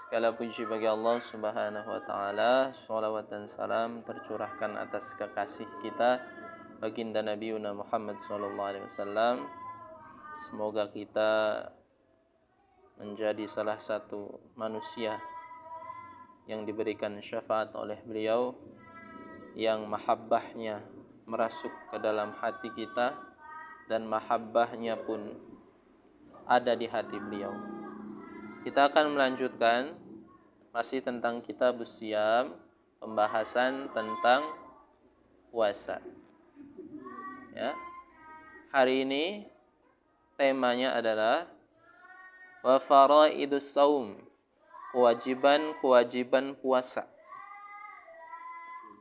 Segala puji bagi Allah Subhanahu wa taala, shalawat dan salam tercurahkan atas kekasih kita baginda Nabi Muhammad sallallahu alaihi wasallam. Semoga kita menjadi salah satu manusia yang diberikan syafaat oleh beliau, yang mahabbahnya merasuk ke dalam hati kita dan mahabbahnya pun ada di hati beliau. Kita akan melanjutkan masih tentang Kitabus Shiyam, pembahasan tentang puasa. Ya. Hari ini temanya adalah wa faraidus shaum, kewajiban puasa.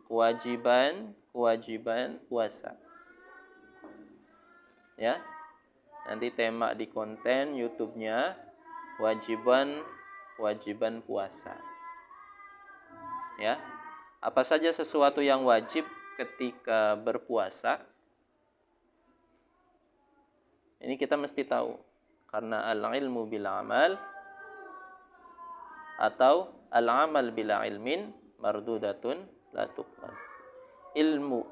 Kewajiban puasa. Ya. Nanti tema di konten YouTube-nya kewajiban puasa. Ya. Apa saja sesuatu yang wajib ketika berpuasa? Ini kita mesti tahu. Karena al-ilmu bila amal atau al-amal bila ilmin mardudatun la tuqbal. Ilmu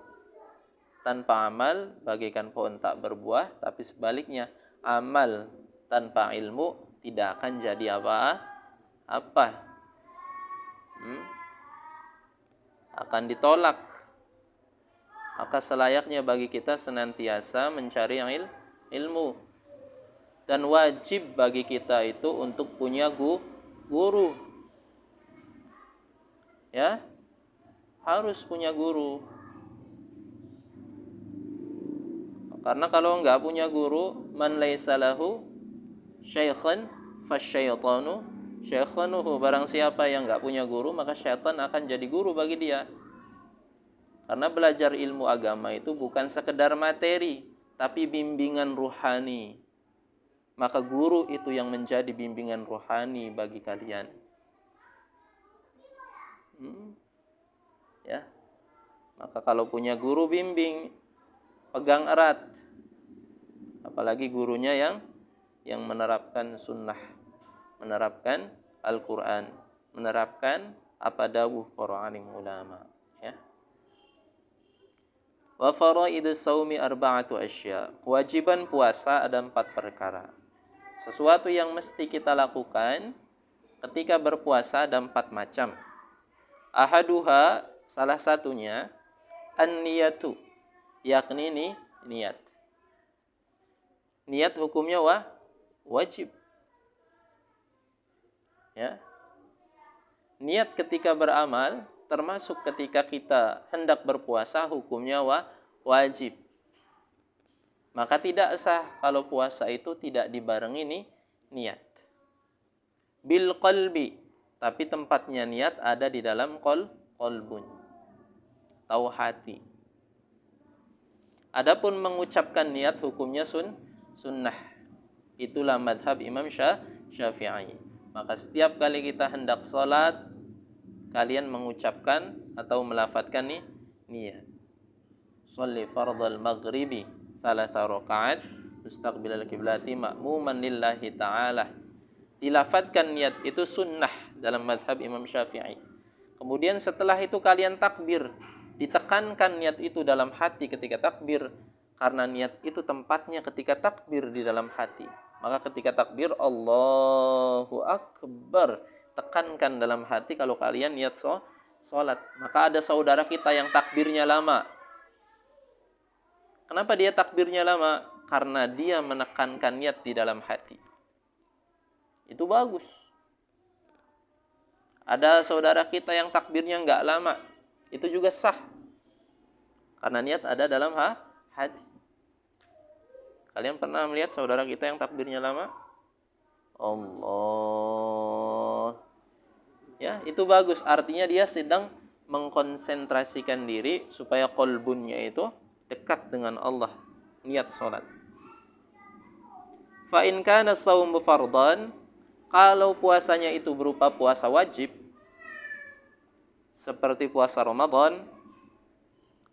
tanpa amal bagaikan pohon tak berbuah, tapi sebaliknya amal tanpa ilmu tidak akan jadi apa-apa. Akan ditolak. Maka selayaknya bagi kita senantiasa mencari yang ilmu. Dan wajib bagi kita itu untuk punya guru. Ya, harus punya guru. Karena kalau enggak punya guru, man laisa lahu syaikhan fasyaitanu syaikhanuhu. Barang siapa yang enggak punya guru, maka syaitan akan jadi guru bagi dia. Karena belajar ilmu agama itu bukan sekedar materi, tapi bimbingan ruhani. Maka guru itu yang menjadi bimbingan rohani bagi kalian. Ya. Maka kalau punya guru bimbing, pegang erat. Apalagi gurunya yang menerapkan sunnah, menerapkan Al-Quran, menerapkan apa dawuh para alim ulama. Ya. Wa faraidus shaumi arba'atu asya. Kewajiban puasa ada 4 perkara. Sesuatu yang mesti kita lakukan ketika berpuasa ada 4 macam. Ahaduha, salah satunya an-niyatu, yakni niat. Niat hukumnya wajib. Ya. Niat ketika beramal, termasuk ketika kita hendak berpuasa, hukumnya wajib. Maka tidak sah kalau puasa itu tidak dibarengi niat. Bil qalbi, tapi tempatnya niat ada di dalam qalbun. Tahu hati. Adapun mengucapkan niat hukumnya sunnah. Itulah madhab Imam Syafi'i. Maka setiap kali kita hendak salat, kalian mengucapkan atau melafadzkan niat. Shalli fardhal maghribi 3 rakaat mustaqbilal qiblati ma'muman lillahi ta'ala. Dilafadzkan niat itu sunnah dalam madhab Imam Syafi'i. Kemudian setelah itu kalian takbir. Ditekankan niat itu dalam hati ketika takbir. Karena niat itu tempatnya ketika takbir di dalam hati. Maka ketika takbir Allahu Akbar, tekankan dalam hati kalau kalian niat sholat. Maka ada saudara kita yang takbirnya lama. Kenapa dia takbirnya lama? Karena dia menekankan niat di dalam hati. Itu bagus. Ada saudara kita yang takbirnya enggak lama. Itu juga sah. Karena niat ada dalam hati. Kalian pernah melihat saudara kita yang takbirnya lama? Allah. Ya, itu bagus. Artinya dia sedang mengkonsentrasikan diri supaya qalbunnya itu dekat dengan Allah. Niat sholat. Fa in kana shaumu fardhan, kalau puasanya itu berupa puasa wajib, seperti puasa Ramadan,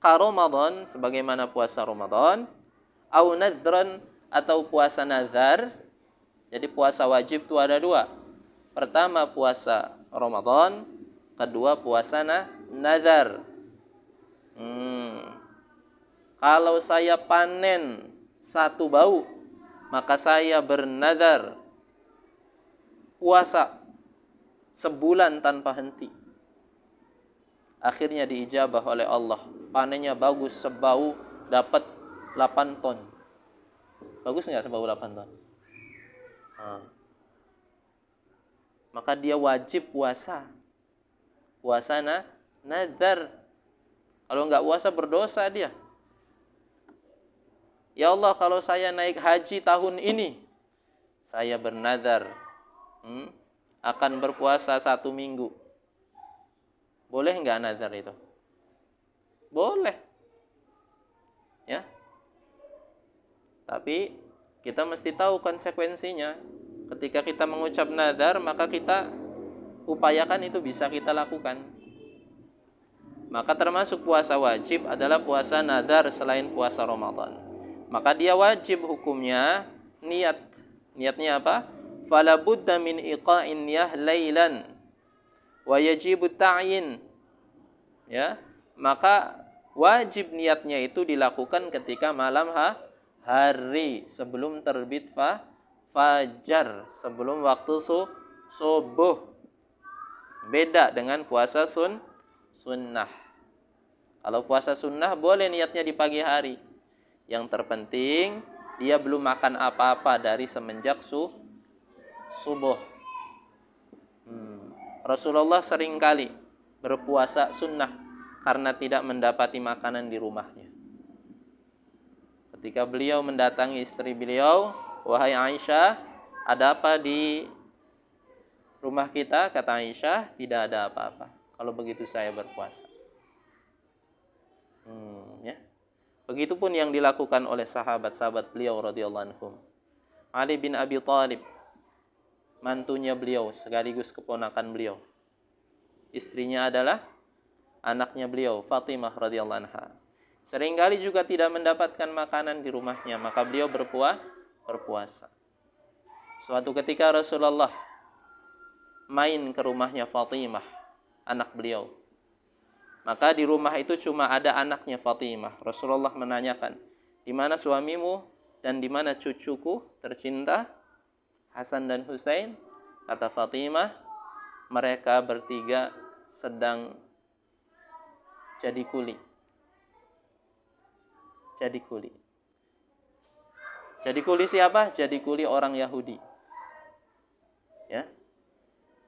Ramadan sebagaimana puasa Ramadan, au nadhran atau puasa nazar. Jadi puasa wajib itu ada 2. Pertama puasa Ramadan, kedua puasa nazar. Kalau saya panen satu bau, maka saya bernazar puasa sebulan tanpa henti. Akhirnya diijabah oleh Allah. Panennya bagus, sebau dapat 8 ton. Bagus nggak sebau 8 ton? Maka dia wajib puasa. Puasa nazar. Kalau nggak puasa berdosa dia. Ya Allah, kalau saya naik haji tahun ini, saya bernazar akan berpuasa 1 minggu. Boleh nggak nazar itu? Boleh. Ya. Tapi kita mesti tahu konsekuensinya. Ketika kita mengucap nazar, maka kita upayakan itu bisa kita lakukan. Maka termasuk puasa wajib adalah puasa nazar selain puasa Ramadan. Maka dia wajib hukumnya niat. Niatnya apa? Fala budda min iqa'in niyah lailan wa yajibu ta'yin. Ya, maka wajib niatnya itu dilakukan ketika malam hari sebelum terbit fajar, sebelum waktu subuh. Beda dengan puasa sunnah. Kalau puasa sunnah boleh niatnya di pagi hari. Yang terpenting dia belum makan apa-apa dari semenjak subuh. Rasulullah seringkali berpuasa sunnah karena tidak mendapati makanan di rumahnya. Ketika beliau mendatangi istri beliau, "Wahai Aisyah, ada apa di rumah kita?" Kata Aisyah, "Tidak ada apa-apa. Kalau begitu saya berpuasa." Ya. Begitupun yang dilakukan oleh sahabat-sahabat beliau radhiyallahu anhum. Ali bin Abi Thalib, mantunya beliau sekaligus keponakan beliau. Istrinya adalah anaknya beliau, Fatimah radhiyallahu anha. Seringkali juga tidak mendapatkan makanan di rumahnya, maka beliau berpuasa. Suatu ketika Rasulullah main ke rumahnya Fatimah, anak beliau. Maka di rumah itu cuma ada anaknya Fatimah. Rasulullah menanyakan, "Di mana suamimu dan di mana cucuku tercinta, Hasan dan Husain?" Kata Fatimah, "Mereka bertiga sedang jadi kuli." Jadi kuli. Jadi kuli siapa? Jadi kuli orang Yahudi. Ya.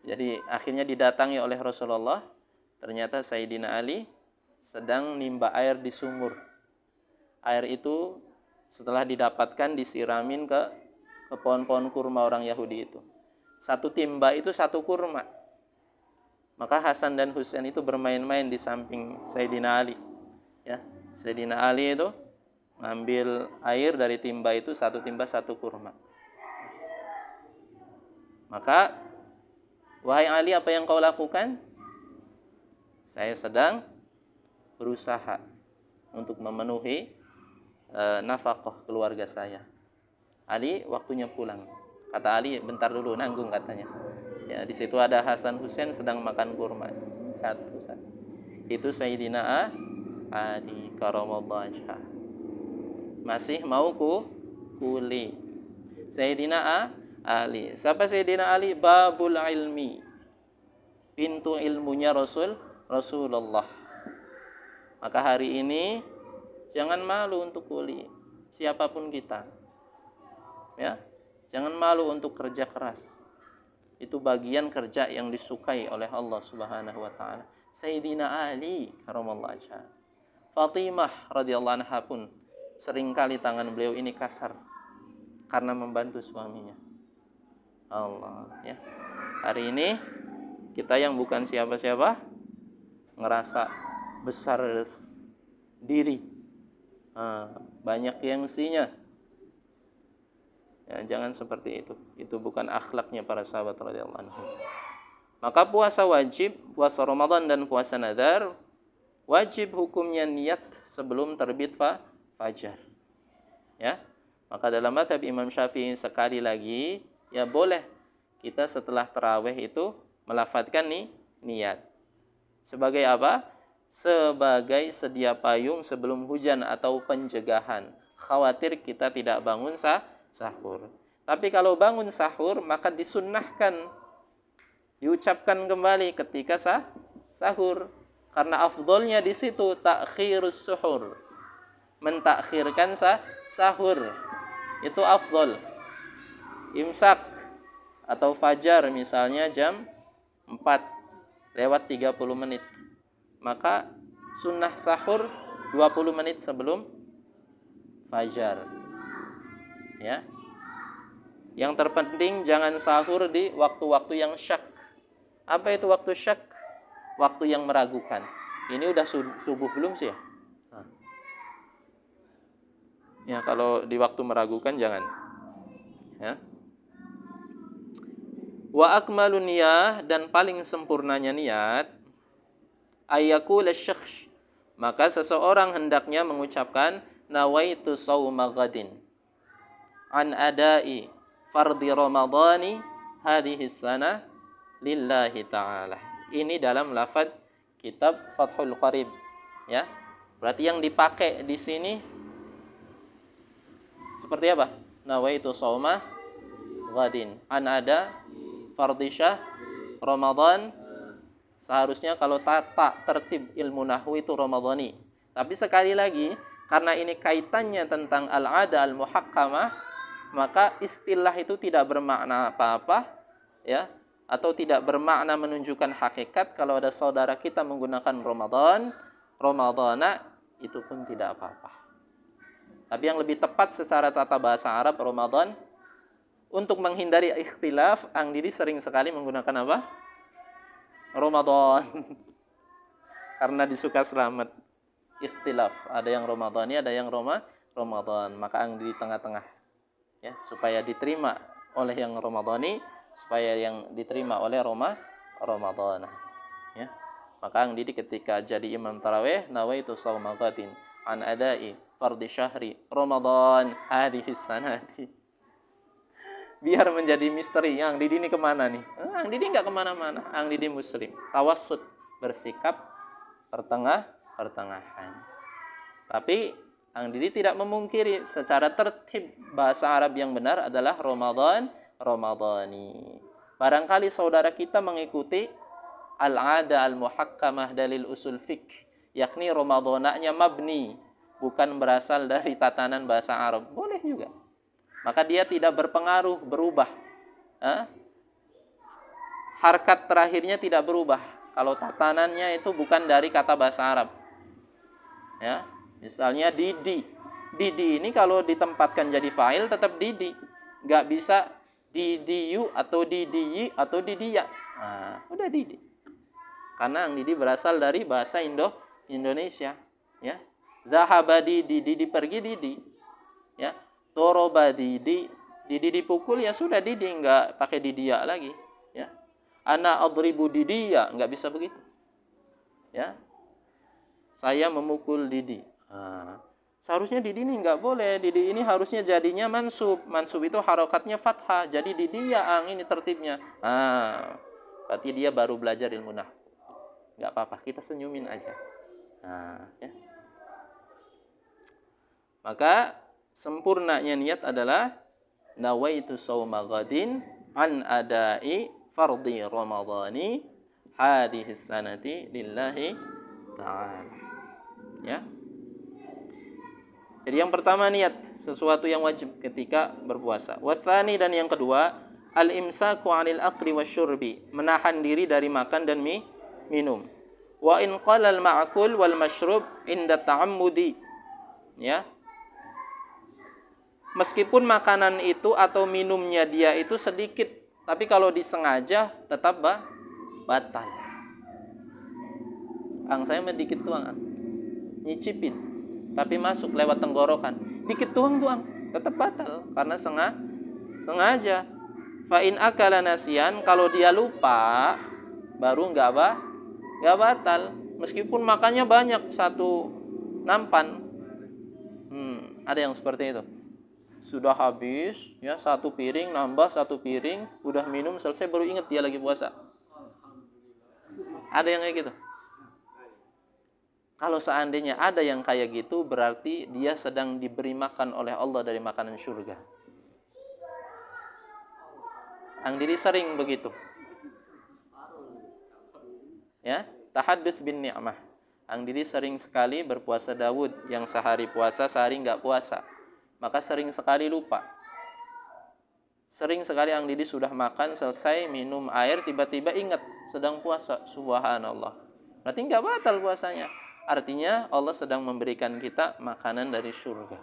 Jadi akhirnya didatangi oleh Rasulullah. Ternyata Sayyidina Ali sedang nimba air di sumur. Air itu setelah didapatkan disiramin ke pohon-pohon kurma orang Yahudi itu. Satu timba itu satu kurma. Maka Hasan dan Husain itu bermain-main di samping Sayyidina Ali. Ya, Sayyidina Ali itu ngambil air dari timba itu, satu timba satu kurma. Maka, "Wahai Ali, apa yang kau lakukan?" "Saya sedang berusaha untuk memenuhi nafkah keluarga saya." "Ali, waktunya pulang." Kata Ali, "Bentar dulu, nanggung," katanya. Ya, di situ ada Hasan Husain sedang makan kurma. Satu. Itu Sayyidina Ali karamallahu wajhah. Masih mau kuli. Sayyidina Ali. Siapa Sayyidina Ali? Babul ilmi. Pintu ilmunya Rasulullah. Maka hari ini jangan malu untuk kuli, siapapun kita. Ya, jangan malu untuk kerja keras. Itu bagian kerja yang disukai oleh Allah Subhanahu wa taala. Sayyidina Ali karamallahu wajhah. Fatimah radhiyallahu anha pun seringkali tangan beliau ini kasar karena membantu suaminya. Allah, ya. Hari ini kita yang bukan siapa-siapa ngerasa besar diri, banyak gengsinya. Ya, jangan seperti itu. Itu bukan akhlaknya para sahabat radhiyallahu anhum. Maka puasa wajib, puasa Ramadan dan puasa nazar wajib hukumnya niat sebelum terbit fajar. Ya. Maka dalam mazhab Imam Syafi'i sekali lagi, ya boleh kita setelah tarawih itu melafadzkan niat. Sebagai apa? Sebagai sedia payung sebelum hujan atau pencegahan. Khawatir kita tidak bangun sahur. Tapi kalau bangun sahur, maka disunnahkan diucapkan kembali ketika sahur. Karena afdolnya di situ takhirus suhur. Mentakhirkan sahur. Itu afdol. Imsak atau fajar misalnya jam 4:30. Maka sunnah sahur 20 menit sebelum fajar. Ya. Yang terpenting jangan sahur di waktu-waktu yang syak. Apa itu waktu syak? Waktu yang meragukan. Ini udah subuh belum sih ya? Ya, kalau di waktu meragukan jangan. Ya. Wa akmalun niyah, dan paling sempurnanya niat, ayyakul syakhs, maka seseorang hendaknya mengucapkan nawaitu shauma ghadin an adai fardhi ramadhani hadhihi sana lillahi ta'ala. Ini dalam lafaz kitab Fathul Qarib, ya. Berarti yang dipakai di sini seperti apa? Nawaitu shauma ghadin an ada fardhi syah Ramadan. Seharusnya kalau tata tertib ilmu nahwu itu ramadhani. Tapi sekali lagi, karena ini kaitannya tentang al-'ada al-muhakkamah, maka istilah itu tidak bermakna apa-apa, ya, atau tidak bermakna menunjukkan hakikat. Kalau ada saudara kita menggunakan Ramadhana, itu pun tidak apa-apa. Tapi yang lebih tepat secara tata bahasa Arab Ramadan, untuk menghindari ikhtilaf, Ang Didi sering sekali menggunakan apa? Ramadan. Karena disuka selamat ikhtilaf. Ada yang Ramadhani, ada yang Ramadan. Maka Ang Didi tengah-tengah. Ya, supaya diterima oleh yang Ramadhani, supaya yang diterima oleh Ramadhan. Ya. Maka Ang Didi ketika jadi imam tarawih, nawaitu shauma ghadin an adai fardhi syahri Ramadan hadhihi sanati. Biar menjadi misteri, Ang Didi ini kemana nih? Ang Didi nggak kemana-mana. Ang Didi muslim. Tawassut, bersikap pertengahan. Tapi Ang Didi tidak memungkiri secara tertib bahasa Arab yang benar adalah Ramadhani. Barangkali saudara kita mengikuti al-'ada al-muhakkamah dalil usul fiqh, yakni Ramadhananya mabni, bukan berasal dari tatanan bahasa Arab. Boleh juga. Maka dia tidak berpengaruh, berubah. Harkat terakhirnya tidak berubah. Kalau tatanannya itu bukan dari kata bahasa Arab. Ya, misalnya Didi. Didi ini kalau ditempatkan jadi fa'il tetap Didi. Nggak bisa Didiyu atau Didiyi atau Didiya. Udah Didi. Karena Ang Didi berasal dari bahasa Indonesia. Ya, Zahaba Didi, Didi pergi Didi. Ya. Toroba Didi dipukul, ya sudah Didi, nggak pakai Didia lagi, ya. Ana adribu Didiya, nggak bisa begitu, ya. Saya memukul Didi. Seharusnya Didi ini nggak boleh. Didi ini harusnya jadinya mansub. Mansub itu harokatnya fathah. Jadi Didiya, Ang, ini tertibnya. Berarti dia baru belajar ilmu nahwu. Nggak apa-apa, kita senyumin aja. Ya. Maka sempurnanya niat adalah nawaitu shauma ghadin an adai fardhi ramadhani hadhihi sanati lillahi ta'ala. Ya. Jadi yang pertama niat sesuatu yang wajib ketika berpuasa. Watsani, dan yang kedua, al-imsaku 'anil akli wasyurbi, menahan diri dari makan dan minum. Wa in qala al-ma'kul wal mashrub inda ta'ammudi. Ya. Meskipun makanan itu atau minumnya dia itu sedikit, tapi kalau disengaja tetap batal. Ang, saya sedikit tuang, Ang. Nyicipin, tapi masuk lewat tenggorokan. Dikit tuang, tetap batal karena sengaja. Fa in akala nasian, kalau dia lupa baru nggak batal. Meskipun makannya banyak, satu nampan. Ada yang seperti itu. sudah habis, ya, satu piring, nambah satu piring, udah minum selesai baru ingat dia lagi puasa. Ada yang kayak gitu. Kalau seandainya ada yang kayak gitu, berarti dia sedang diberi makan oleh Allah dari makanan surga. Ang Dili sering begitu. Ya, tahadduts bin ni'mah. Ang Dili sering sekali berpuasa Daud yang sehari puasa, sehari enggak puasa. Maka sering sekali lupa. Sering sekali Ang Dili sudah makan, selesai minum air, tiba-tiba ingat sedang puasa. Subhanallah. Berarti enggak batal puasanya. Artinya Allah sedang memberikan kita makanan dari surga.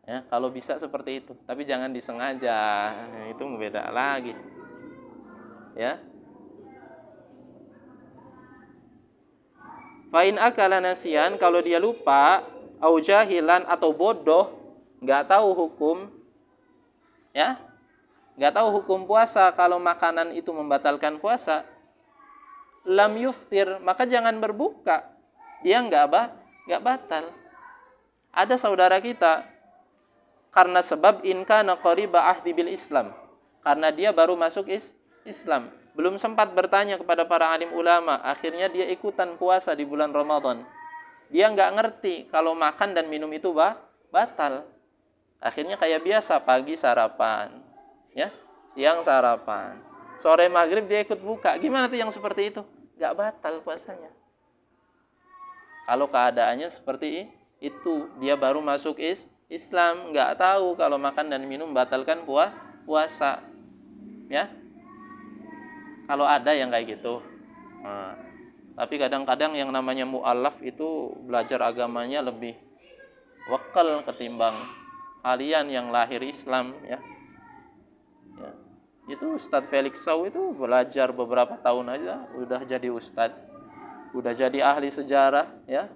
Ya, kalau bisa seperti itu, tapi jangan disengaja. Itu beda lagi. Ya. Fa'in akala nasian, kalau dia lupa, au jahilan atau bodoh, enggak tahu hukum, ya. Enggak tahu hukum puasa kalau makanan itu membatalkan puasa, lam yuftir, maka jangan berbuka. Dia enggak batal. Ada saudara kita, karena sebab in kana qariba ahdi bil Islam, karena dia baru masuk Islam, belum sempat bertanya kepada para alim ulama, akhirnya dia ikutan puasa di bulan Ramadan. Dia enggak ngerti kalau makan dan minum itu batal. Akhirnya kayak biasa, pagi sarapan, ya, siang sarapan, sore maghrib dia ikut buka. Gimana tuh yang seperti itu? Gak batal puasanya. Kalau keadaannya seperti itu, dia baru masuk Islam, gak tahu kalau makan dan minum batalkan puasa. Ya, kalau ada yang kayak gitu. Nah, tapi kadang-kadang yang namanya mu'allaf itu belajar agamanya lebih wakal ketimbang kalian yang lahir Islam, ya. Itu Ustadz Felix Sau itu belajar beberapa tahun aja udah jadi ustadz, udah jadi ahli sejarah, ya,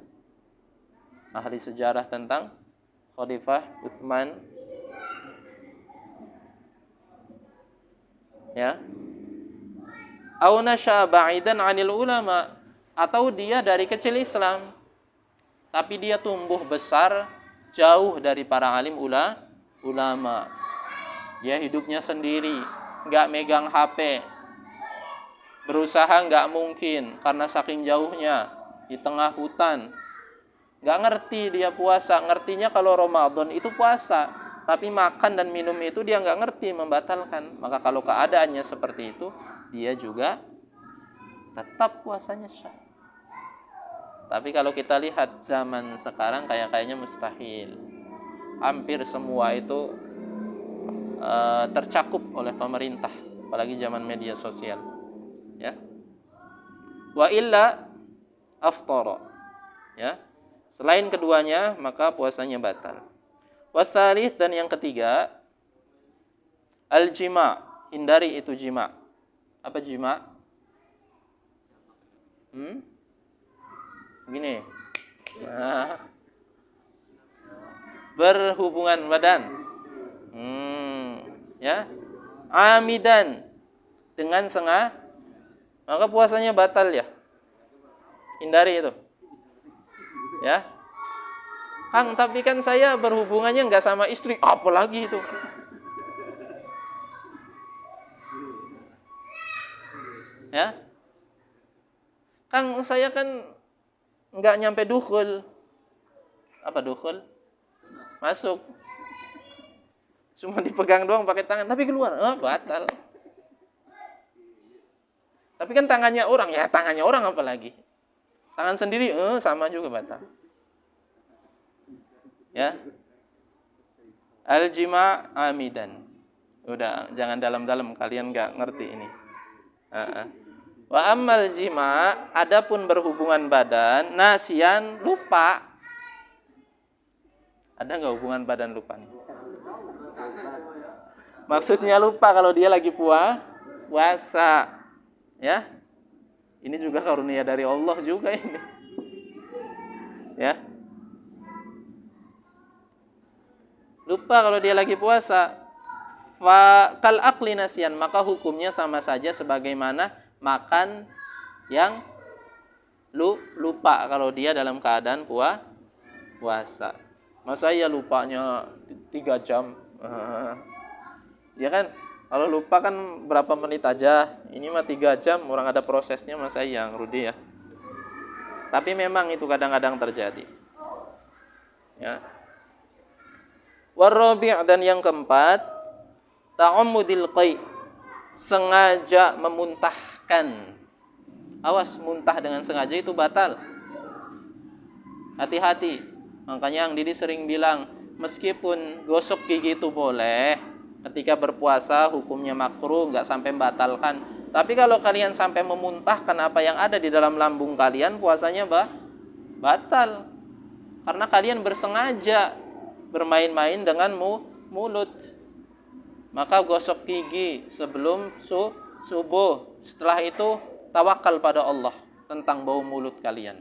ahli sejarah tentang Khalifah Utsman, ya. Au nasya ba'idan 'anil ulama, atau dia dari kecil Islam tapi dia tumbuh besar jauh dari para alim ulama. Dia hidupnya sendiri, nggak megang HP, berusaha nggak mungkin karena saking jauhnya di tengah hutan, nggak ngerti dia puasa. Ngertinya kalau Ramadan itu puasa, tapi makan dan minum itu dia nggak ngerti, membatalkan. Maka kalau keadaannya seperti itu, dia juga tetap puasanya sah. Tapi kalau kita lihat zaman sekarang kayaknya mustahil. Hampir semua itu tercakup oleh pemerintah, apalagi zaman media sosial, ya. Wa illa aftara, ya. Selain keduanya maka puasanya batal. Wasalits, dan yang ketiga, al-jima', hindari itu jima'. Apa jima'? Begini. Nah, berhubungan badan. Ya, amidan, dengan sengaja, maka puasanya batal, ya. Hindari itu, ya. Kang, tapi kan saya berhubungannya nggak sama istri, apalagi itu. Ya, Kang, saya kan nggak nyampe dukhul. Apa dukhul? Masuk. Cuma dipegang doang pakai tangan, tapi keluar, batal. Tapi kan tangannya orang, ya tangannya orang apalagi. Tangan sendiri, sama juga batal. Ya. Al-jima' amidan. Udah, jangan dalam-dalam, kalian nggak ngerti ini. Wa ammal jima', adapun berhubungan badan, nasian, lupa. Ada nggak hubungan badan lupa nih? Maksudnya lupa kalau dia lagi puasa, ya. Ini juga karunia dari Allah juga ini, ya. Lupa kalau dia lagi puasa, kal akli nasian, maka hukumnya sama saja sebagaimana makan yang lupa kalau dia dalam keadaan puasa. Masa ya lupanya 3 jam? Ya kan? Kalau lupa kan berapa menit aja. Ini mah 3 jam, orang ada prosesnya, masa yang Rudi ya. Tapi memang itu kadang-kadang terjadi. Ya. Warabi' dan yang keempat, ta'ammudil qai', sengaja memuntahkan. Awas, muntah dengan sengaja itu batal. Hati-hati. Makanya Ang Didi sering bilang, meskipun gosok gigi itu boleh, ketika berpuasa hukumnya makruh, nggak sampai membatalkan. Tapi kalau kalian sampai memuntahkan apa yang ada di dalam lambung kalian, puasanya batal. Karena kalian bersengaja bermain-main dengan mulut. Maka gosok gigi sebelum subuh. Setelah itu tawakal pada Allah tentang bau mulut kalian.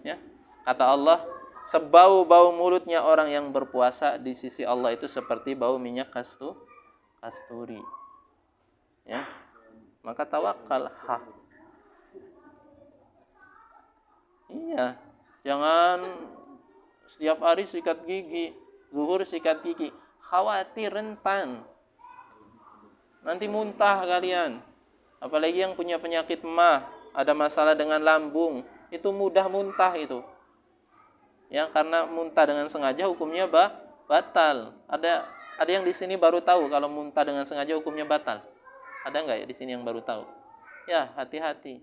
Ya. Kata Allah, sebau-bau mulutnya orang yang berpuasa di sisi Allah itu seperti bau minyak kasturi. Ya. Maka tawakal. Iya. Jangan setiap hari sikat gigi, zuhur sikat gigi. Khawatir rentan. Nanti muntah kalian. Apalagi yang punya penyakit MAH, ada masalah dengan lambung, itu mudah muntah itu. Ya, karena muntah dengan sengaja hukumnya batal. Ada yang di sini baru tahu kalau muntah dengan sengaja hukumnya batal? Ada enggak ya di sini yang baru tahu? Ya, hati-hati.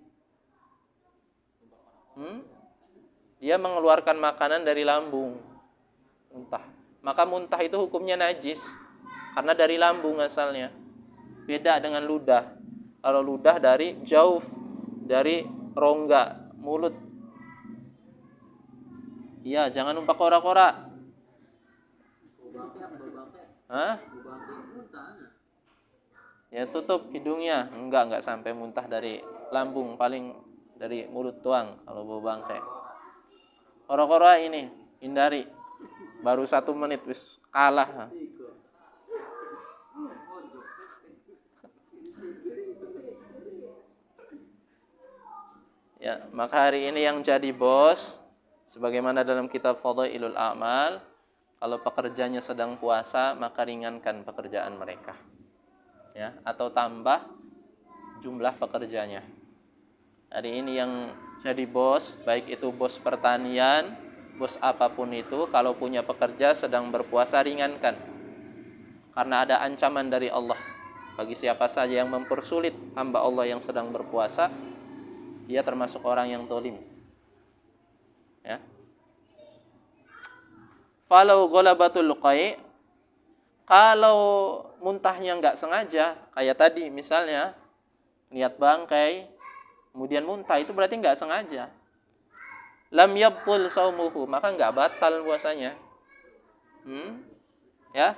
Dia mengeluarkan makanan dari lambung. Muntah. Maka muntah itu hukumnya najis. Karena dari lambung asalnya. Beda dengan ludah. Kalau ludah dari jauf, dari rongga, mulut. Iya, jangan numpak kora-kora. Hah? Ya tutup hidungnya. Enggak sampai muntah dari lambung, paling dari mulut doang kalau bau bangkai. Kora-kora ini hindari. Baru 1 menit wis kalah. Ya, maka hari ini yang jadi bos, sebagaimana dalam kitab Fadhailul A'mal, kalau pekerjanya sedang puasa, maka ringankan pekerjaan mereka. Ya, atau tambah jumlah pekerjanya. Hari ini yang jadi bos, baik itu bos pertanian, bos apapun itu, kalau punya pekerja sedang berpuasa, ringankan. Karena ada ancaman dari Allah. Bagi siapa saja yang mempersulit hamba Allah yang sedang berpuasa, dia termasuk orang yang zalim. Ya. Falau ghalabatul qai', kalau muntahnya enggak sengaja, kayak tadi misalnya niat bangkai, kemudian muntah, itu berarti enggak sengaja. Lam yabtul saumuhu, maka enggak batal puasanya. Ya.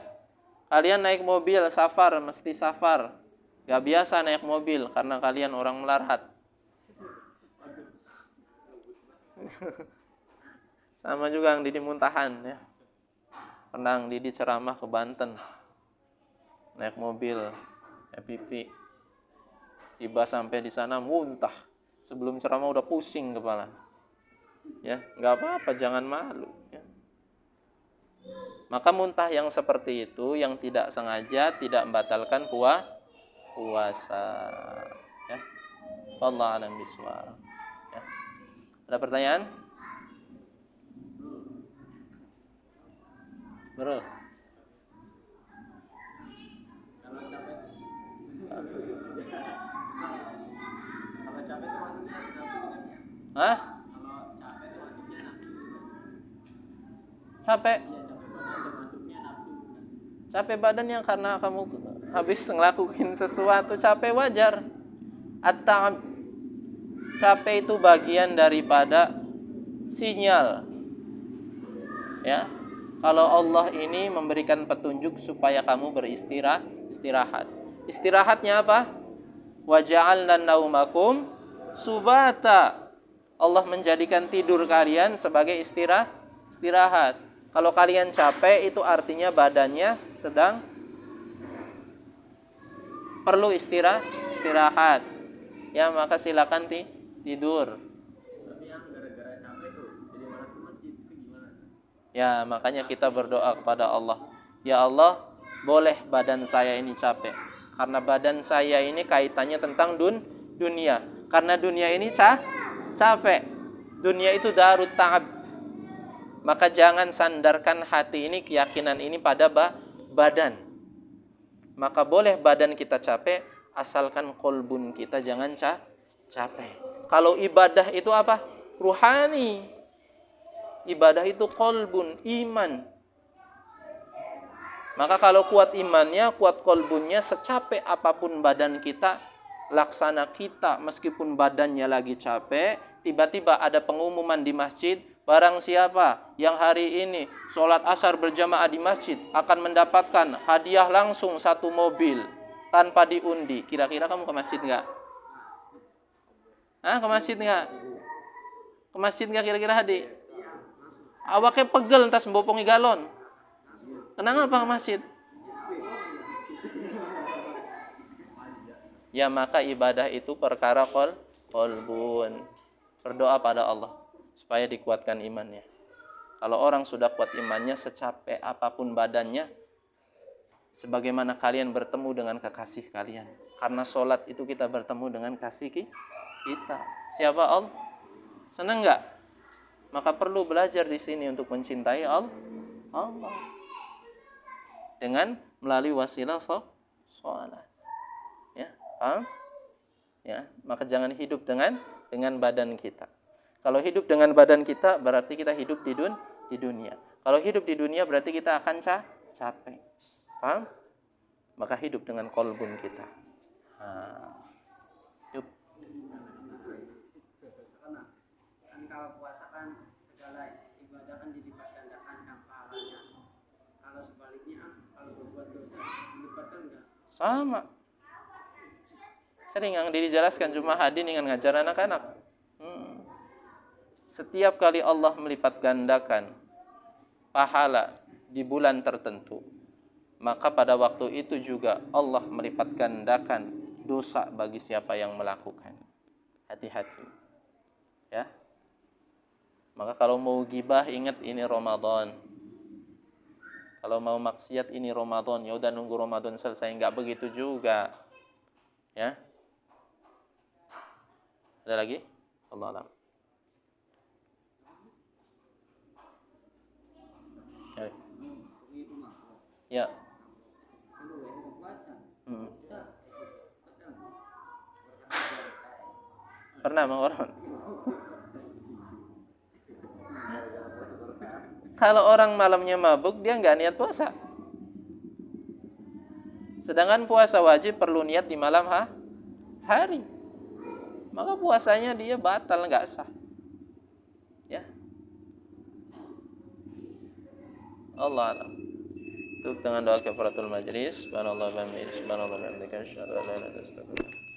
Kalian naik mobil safar, mesti safar. Enggak biasa naik mobil karena kalian orang melarat. Sama juga yang Didi muntahan ya. Pernah Didi ceramah ke Banten. Naik mobil FPV. Tiba sampai di sana muntah. Sebelum ceramah udah pusing kepala. Ya, enggak apa-apa, jangan malu ya. Maka muntah yang seperti itu yang tidak sengaja tidak membatalkan puasa. Ya. Wallahu a'lam bishawab. Ya. Ada pertanyaan? Bro. Kalau capek itu maksudnya nafsu kan ya? Hah? Kalau capek itu maksudnya nafsu juga. Capek? Iya, capek badan termasuknya nafsu kan. Capek badan yang karena kamu habis ngelakuin sesuatu, capek wajar. At-ta'ab, capek itu bagian daripada sinyal. Ya. Kalau Allah ini memberikan petunjuk supaya kamu beristirahat. Istirahatnya apa? Wa ja'alna naumakum subata. Allah menjadikan tidur kalian sebagai istirahat. Kalau kalian capek, itu artinya badannya sedang perlu istirahat. Ya, maka silakan tidur. Tapi yang gara-gara capek tuh jadi malas ke masjid, itu gimana? Ya, makanya kita berdoa kepada Allah. Ya Allah, boleh badan saya ini capek. Karena badan saya ini kaitannya tentang dunia. Karena dunia ini capek. Dunia itu darut ta'ab. Maka jangan sandarkan hati ini, keyakinan ini pada badan. Maka boleh badan kita capek, asalkan kolbun kita jangan capek. Kalau ibadah itu apa? Ruhani. Ibadah itu kolbun, iman. Maka kalau kuat imannya, kuat kolbunnya, secapek apapun badan kita, laksana kita meskipun badannya lagi capek, tiba-tiba ada pengumuman di masjid, barang siapa yang hari ini sholat asar berjamaah di masjid akan mendapatkan hadiah langsung 1 mobil tanpa diundi. Kira-kira kamu ke masjid nggak? Ke masjid nggak? Ke masjid nggak kira-kira Hadi? Awaknya pegel entas membopongi galon. Kenapa ke masjid? Ya, maka ibadah itu perkara kolbun. Berdoa pada Allah supaya dikuatkan imannya. Kalau orang sudah kuat imannya, secapek apapun badannya, sebagaimana kalian bertemu dengan kekasih kalian. Karena sholat itu kita bertemu dengan kasih kita. Siapa Allah? Senang nggak? Maka perlu belajar di sini untuk mencintai Allah. Dengan melalui wasilah sholat. Ya, paham? Ya, maka jangan hidup dengan badan kita. Kalau hidup dengan badan kita, berarti kita hidup di dunia. Kalau hidup di dunia, berarti kita akan capek. Paham? Maka hidup dengan kolbun kita. Hidup. Kalau puasa kan segala ibadah kan dilipat gandakan kan pahalanya. Kalau sebaliknya, kalau berbuat dosa dilipatkan enggak? Sama. Sering yang dijelaskan cuma Hadi dengan ngajar anak-anak. Setiap kali Allah melipat gandakan pahala di bulan tertentu, maka pada waktu itu juga Allah melipat gandakan dosa bagi siapa yang melakukan. Hati-hati. Ya. Maka kalau mau gibah, ingat ini Ramadan. Kalau mau maksiat, ini Ramadan. Ya udah nunggu Ramadan selesai, enggak begitu juga. Ya. Ada lagi? Allah alam. Ya. Pernah mengorban. Kalau orang malamnya mabuk, dia nggak niat puasa. Sedangkan puasa wajib perlu niat di malam hari. Maka puasanya dia batal, nggak sah. Ya. Allah alam. Tutup dengan doa kafaratul majlis. Subhanallah wa bihamdihi, subhanallah wa bihamdika, asyhadu an la ilaha illa anta, astaghfiruka.